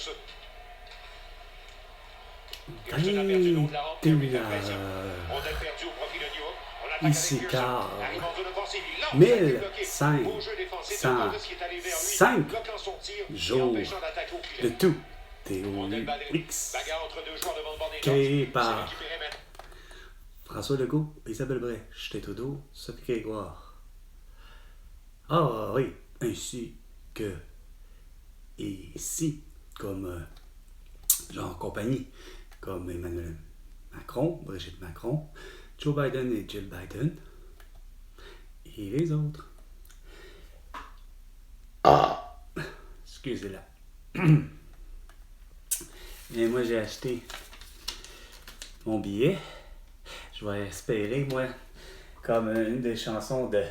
Hughes. Houston a perdu le haut de la rampe, il a mis de la pression. Rondelle perdue au profit de New York. On attaque avec Ici Pearson. car Arrive en zone offensive, il lance, ça a été bloqué. Beau jeu défensif de Davis qui est allé vers lui, bloquant son tir et jours empêchant l'attaque au de filet. tout. Rondelle balayée. Théorix. Bagarre entre deux joueurs devant le banc des Créé Hawks. C'est par récupéré maintenant. François Legault, Isabelle Bray, Justin Trudeau, Sophie Grégoire. Ah oui, ainsi que ici, comme genre compagnie, comme Emmanuel Macron, Brigitte Macron, Joe Biden et Jill Biden, et les autres. Excusez-la. Et moi, j'ai acheté mon billet. Je vais espérer, moi, comme une des chansons de